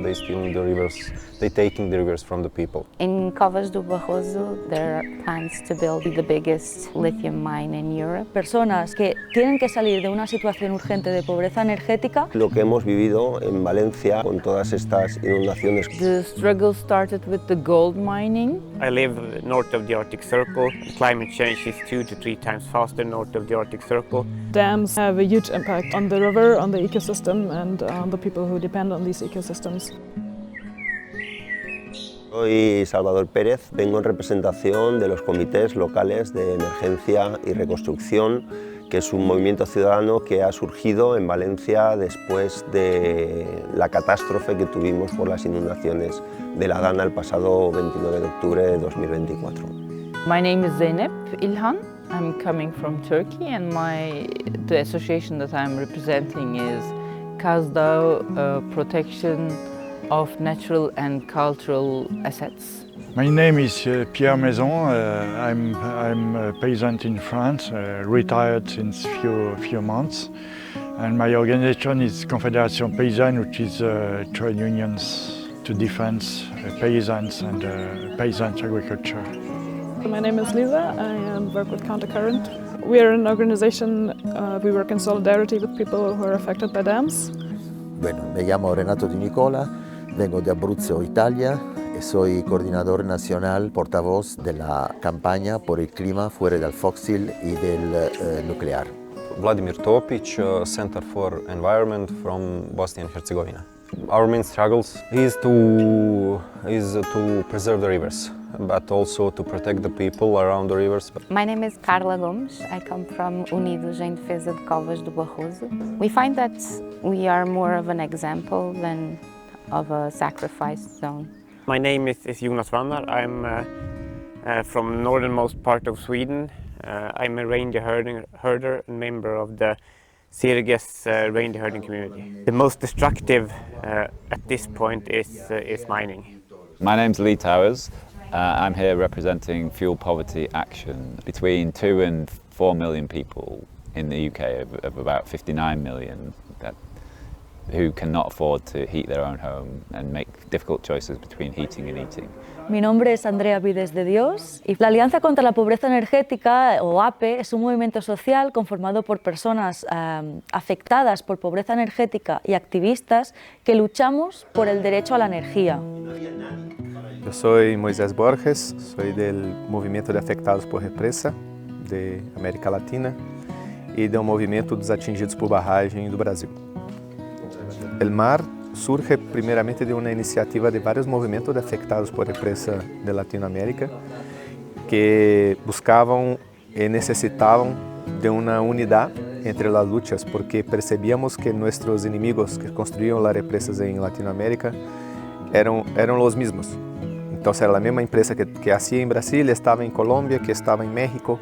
They stealing the rivers, they taking the rivers from the people. In Covas do Barroso, there are plans to build the biggest lithium mine in Europe. Personas que tienen que salir de una situación urgente de pobreza energética. Lo que hemos vivido en Valencia con todas estas inundaciones. The struggle started with the gold mining. I live north of the Arctic Circle. Climate change is 2 to 3 times faster north of the Arctic Circle. Dams have a huge impact on the river, on the ecosystem, and on the people who depend on these ecosystems. Soy Salvador Pérez, vengo en representación de los comités locales de emergencia y reconstrucción, que es un movimiento ciudadano que ha surgido en Valencia después de la catástrofe que tuvimos por las inundaciones de la Dana el pasado 29 de octubre de 2024. My name is Zeynep İlhan. I'm coming from Turkey, and the association that I'm representing is KAZDAO, Protection of Natural and Cultural Assets. My name is Pierre Maison. I'm a peasant in France, retired since few months, and my organization is Confédération Paysanne, which is trade unions to defend peasants and peasant agriculture. My name is Lisa. I work with Countercurrent. We are an organization. We work in solidarity with people who are affected by dams. Bueno, me llamo Renato Di Nicola, vengo de Abruzzo, Italia, y soy coordinador nacional, portavoz de la campaña por el clima fuera del fósil y del nuclear. Vladimir Topic, Center for Environment from Bosnia and Herzegovina. Our main struggles is to preserve the rivers, but also to protect the people around the rivers. My name is Carla Gomes. I come from Unidos em Defesa de Covas do Barroso. We find that we are more of an example than of a sacrifice zone. My name is Jonas Vannar. I'm from northernmost part of Sweden. I'm a reindeer herder and member of the Sirges reindeer herding community. The most destructive at this point is mining. My name's Lee Towers. I'm here representing Fuel Poverty Action. Between 2 and 4 million people in the UK of about 59 million who cannot afford to heat their own home and make difficult choices between heating and eating. Mi nombre es Andrea Vides de Dios y la Alianza contra la Pobreza Energética, o APE, es un movimiento social conformado por personas afectadas por pobreza energética y activistas que luchamos por el derecho a la energía. Yo soy Moisés Borges, soy del Movimiento de Afectados por Represa de América Latina y del Movimiento dos Atingidos por Barragem do Brasil. El MAR surge primeramente de una iniciativa de varios movimientos de afectados por represa de Latinoamérica que buscaban y necesitaban de una unidad entre las luchas porque percibíamos que nuestros enemigos que construían las represas en Latinoamérica eran los mismos. Entonces era la misma empresa que hacía en Brasil, estaba en Colombia, que estaba en México.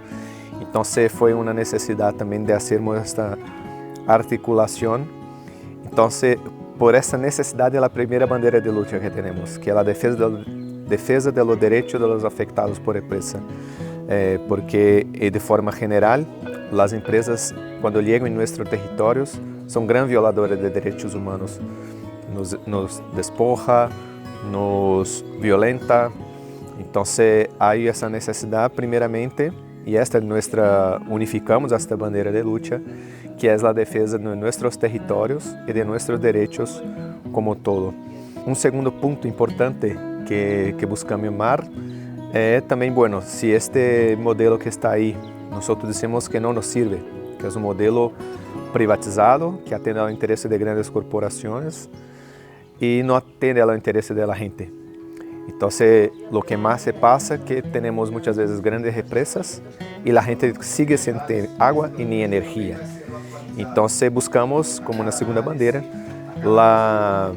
Entonces fue una necesidad también de hacer esta articulación. Entonces, por essa necessidade, é a primeira bandeira de luta que temos, que é a defesa dos direitos dos afetados por represa. Porque, de forma geral, as empresas, quando chegam em nossos territórios, são grandes violadoras de direitos humanos. Nos despoja, nos violenta. Então, há essa necessidade, primeiramente, e esta é unificamos esta bandeira de luta, que é a defesa de nossos territórios e de nossos direitos como todo. Um segundo ponto importante que buscamos em MAR é também, bueno, se este modelo que está aí, nós dizemos que não nos sirve, que é um modelo privatizado, que atende ao interesse de grandes corporações e não atende ao interesse da gente. Então, o que mais se passa é que temos muitas vezes grandes represas e a gente sigue sem ter água e nem energia. Então, buscamos, como na segunda bandeira, a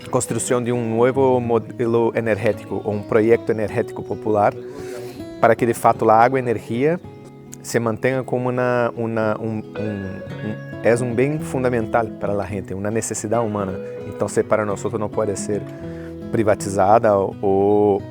construção de um novo modelo energético, ou um projeto energético popular, para que, de fato, a água e a energia se mantenham como um bem fundamental para a gente, uma necessidade humana. Então, para nós não pode ser privatizada ou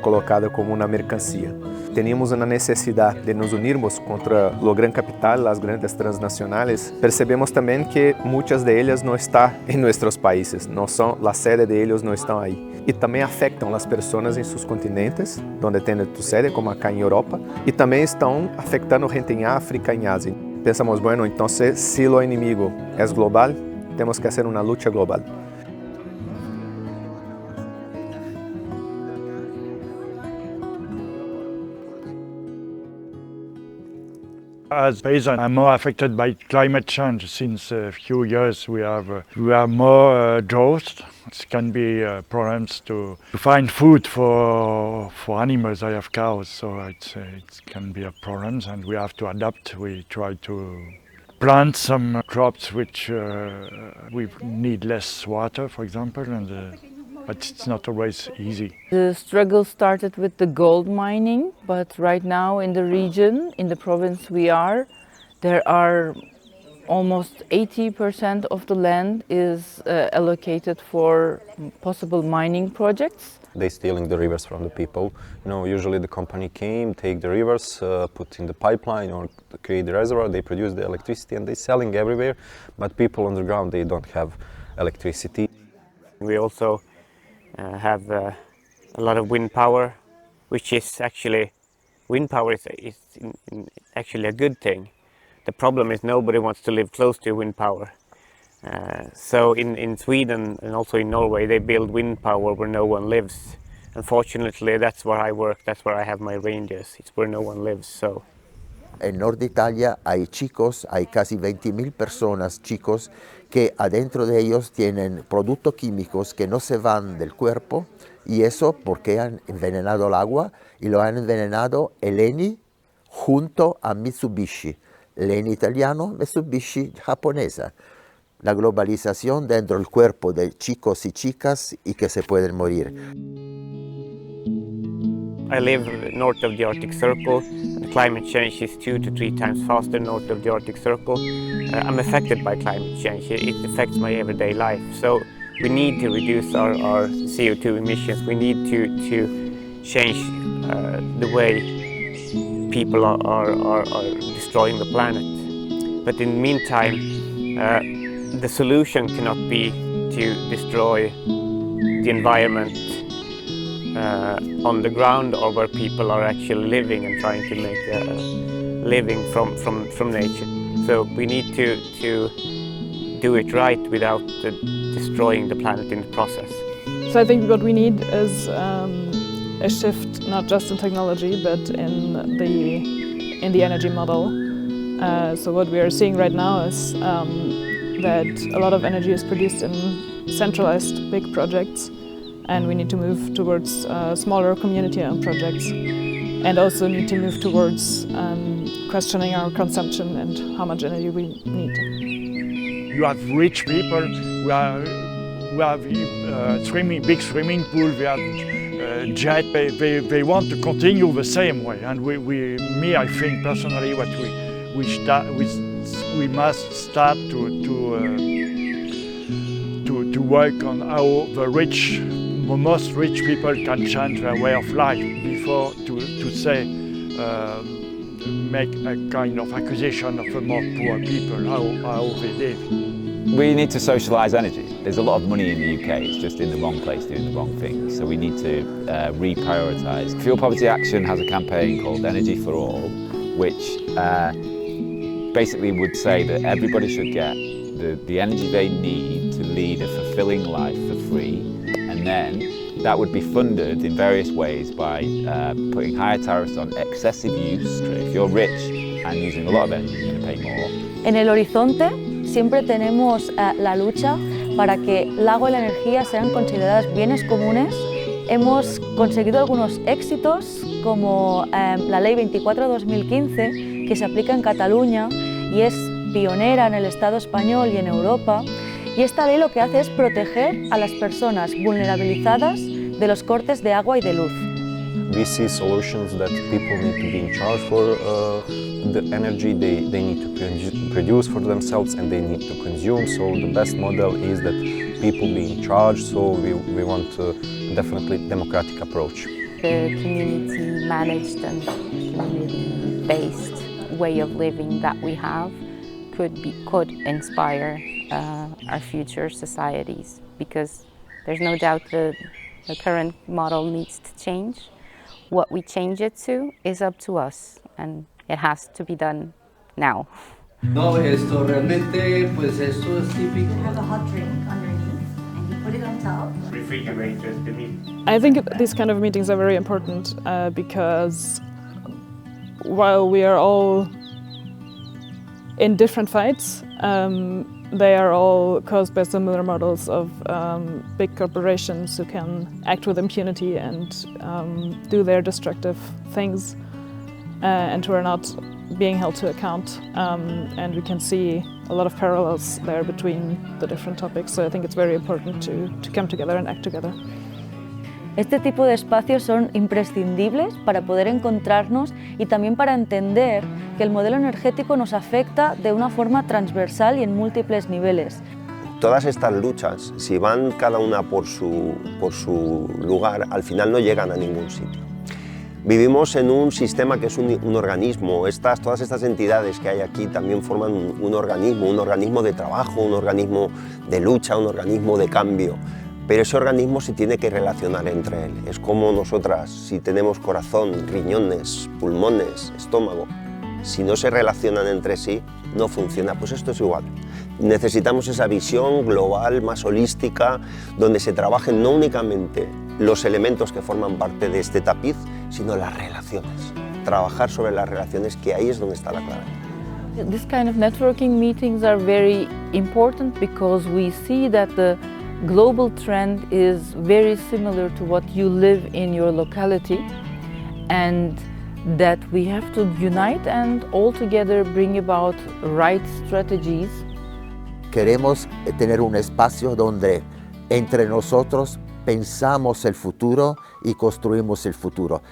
colocada como uma mercancia. teníamos una necesidad de nos unirmos contra lo gran capital, las grandes transnacionales, percebemos también que muchas de ellas no están en nuestros países, no son, la sede de ellos no están ahí. Y también afectan las personas en sus continentes, donde tienen tu sede, como acá en Europa, y también están afectando gente en África, en Asia. Pensamos, bueno, entonces si lo enemigo es global, tenemos que hacer una lucha global. As peasants, I'm more affected by climate change. Since a few years we have more drought. It can be problems to find food for animals. I have cows, so it can be a problem, and we have to adapt. We try to plant some crops which we need less water, for example, but it's not always easy. The struggle started with the gold mining, but right now in the region, in the province we are, there are almost 80% of the land is allocated for possible mining projects. They stealing the rivers from the people. You know, usually the company came, take the rivers, put in the pipeline or create the reservoir, they produce the electricity and they're selling everywhere, but people on the ground, they don't have electricity. We also have a lot of wind power, which is actually, wind power is actually a good thing. The problem is nobody wants to live close to wind power. So in Sweden and also in Norway, they build wind power where no one lives. Unfortunately, that's where I work, that's where I have my rangers, it's where no one lives. So. En Norte de Italia hay chicos, hay casi 20.000 personas, chicos, que adentro de ellos tienen productos químicos que no se van del cuerpo, y eso porque han envenenado el agua, y lo han envenenado el Eni junto a Mitsubishi. El Eni italiano, Mitsubishi japonesa. La globalización dentro del cuerpo de chicos y chicas y que se pueden morir. I live north of the Arctic Circle, and climate change is 2 to 3 times faster north of the Arctic Circle. I'm affected by climate change, it affects my everyday life. So we need to reduce our CO2 emissions, we need to change the way people are destroying the planet. But in the meantime, the solution cannot be to destroy the environment on the ground or where people are actually living and trying to make a living from nature. So we need to do it right without destroying the planet in the process. So I think what we need is a shift, not just in technology, but in the energy model. So what we are seeing right now is that a lot of energy is produced in centralized big projects, and we need to move towards smaller community-owned projects, and also need to move towards questioning our consumption and how much energy we need. You have rich people who have big swimming pool, we have jet, they want to continue the same way, and I think personally what we must start to work on how the most rich people can change their way of life before to say make a kind of accusation of the more poor people, how they live. We need to socialise energy. There's a lot of money in the UK, it's just in the wrong place doing the wrong things. So we need to reprioritise. Fuel Poverty Action has a campaign called Energy for All, which basically would say that everybody should get the energy they need to lead a fulfilling life for free, and then that would be funded in various ways by putting higher tariffs on excessive use. If you're rich and using a lot of energy, you're going to pay more. En el horizonte siempre tenemos la lucha para que el agua y la energía sean consideradas bienes comunes. Hemos conseguido algunos éxitos como la Ley 24/2015, que se aplica en Cataluña y es pionera en el Estado español y en Europa. Y esta ley lo que hace es proteger a las personas vulnerabilizadas de los cortes de agua y de luz. We see solutions that people need to be in charge for the energy they need to produce for themselves and they need to consume. So the best model is that people be in charge. So we want definitely democratic approach. The community managed and community-based way of living that we have could inspire our future societies, because there's no doubt the current model needs to change. What we change it to is up to us, and it has to be done now. No, esto realmente, pues esto es típico. You have a hot drink underneath and you put it on top. Refrigerators, the meat. I think these kind of meetings are very important because while we are all in different fights, they are all caused by similar models of big corporations who can act with impunity and do their destructive things and who are not being held to account. And we can see a lot of parallels there between the different topics. So I think it's very important to come together and act together. Este tipo de espacios son imprescindibles para poder encontrarnos y también para entender que el modelo energético nos afecta de una forma transversal y en múltiples niveles. Todas estas luchas, si van cada una por su lugar, al final no llegan a ningún sitio. Vivimos en un sistema que es un organismo. Todas estas entidades que hay aquí también forman un organismo de trabajo, un organismo de lucha, un organismo de cambio. Pero ese organismo se tiene que relacionar entre él. Es como nosotras, si tenemos corazón, riñones, pulmones, estómago, si no se relacionan entre sí, no funciona. Pues esto es igual. Necesitamos esa visión global, más holística, donde se trabajen no únicamente los elementos que forman parte de este tapiz, sino las relaciones. Trabajar sobre las relaciones, que ahí es donde está la clave. This kind of networking meetings are very important because we see that the global trend is very similar to what you live in your locality, and that we have to unite and all together bring about right strategies. Queremos tener un espacio donde entre nosotros pensamos el futuro y construimos el futuro.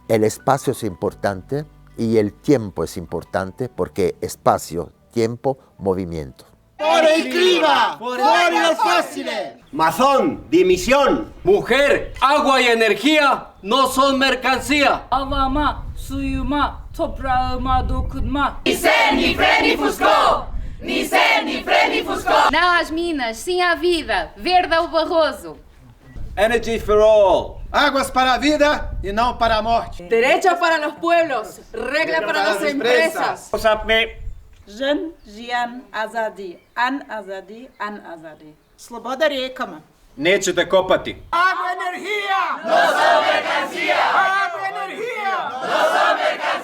El espacio es importante y el tiempo es importante porque espacio, tiempo, movimiento. ¡Por el clima! ¡Por los fósiles! Mazón, dimisión. Mujer, agua y energía no son mercancía. Havama, suyuma, toprağıma dokunma. Ni ser, ni fre, ni fuscó! Ni ser, ni fre, ni fuscó! Não às minas, sim à vida. Verde ao Barroso. Energy for all. Águas para a vida e não para a morte. Derecho para los pueblos, regla para las empresas. Жен, жиян, азади, ан азади, ан азади. Sloboda rijekama. Nećete kopati. Água, energia! No son mercancía! Água, energia! No son mercancía!